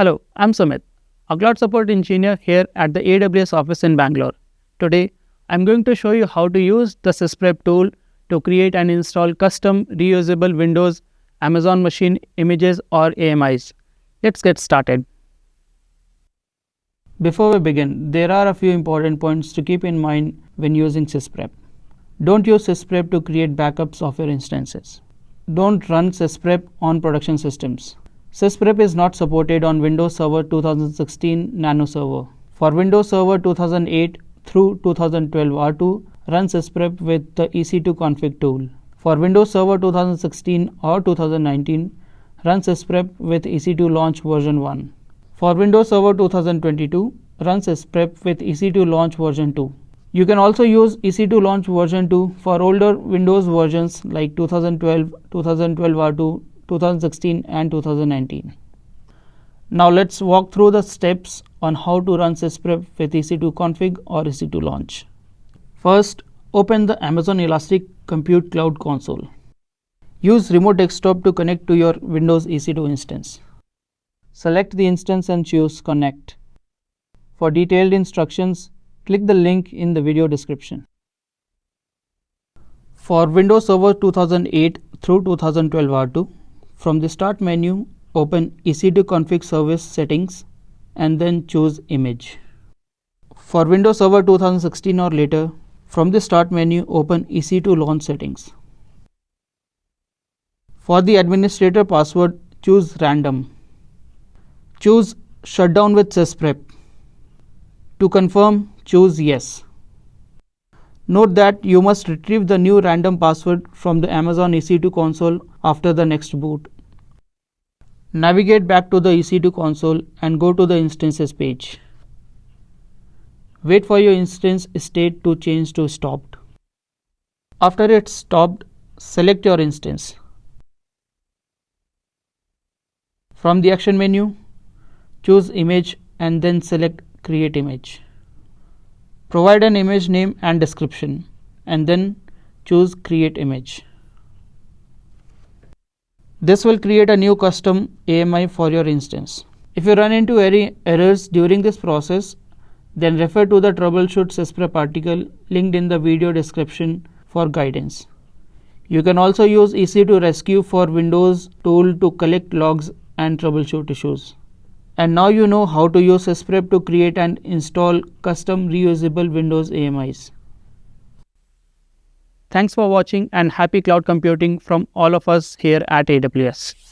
Hello, I'm Sumit, a cloud support engineer here at the AWS office in Bangalore. Today, I'm going to show you how to use the Sysprep tool to create and install custom reusable Windows Amazon machine images or AMIs. Let's get started. Before we begin, there are a few important points to keep in mind when using Sysprep. Don't use Sysprep to create backups of your instances. Don't run Sysprep on production systems. Sysprep is not supported on Windows Server 2016 Nano Server. For Windows Server 2008 through 2012 R2, run Sysprep with the EC2 config tool. For Windows Server 2016 or 2019, run Sysprep with EC2 launch version 1. For Windows Server 2022, run Sysprep with EC2 launch version 2. You can also use EC2 launch version 2 for older Windows versions like 2012, 2012 R2, 2016 and 2019. Now let's walk through the steps on how to run Sysprep with EC2 config or EC2 launch. First, open the Amazon Elastic Compute Cloud console. Use remote desktop to connect to your Windows EC2 instance. Select the instance and choose Connect. For detailed instructions, click the link in the video description. For Windows Server 2008 through 2012 R2, from the Start menu, open EC2 config service settings and then choose Image. For Windows Server 2016 or later, from the Start menu, open EC2 launch settings. For the administrator password, choose Random. Choose Shutdown with Sysprep. To confirm, choose Yes. Note that you must retrieve the new random password from the Amazon EC2 console after the next boot. Navigate back to the EC2 console and go to the Instances page. Wait for your instance state to change to Stopped. After it's stopped, select your instance. From the Action menu, choose Image and then select Create Image. Provide an image name and description and then choose Create Image. This will create a new custom AMI for your instance. If you run into any errors during this process, then refer to the Troubleshoot Sysprep article linked in the video description for guidance. You can also use EC2 Rescue for Windows tool to collect logs and troubleshoot issues. And now you know how to use Sysprep to create and install custom reusable Windows AMIs. Thanks for watching and happy cloud computing from all of us here at AWS.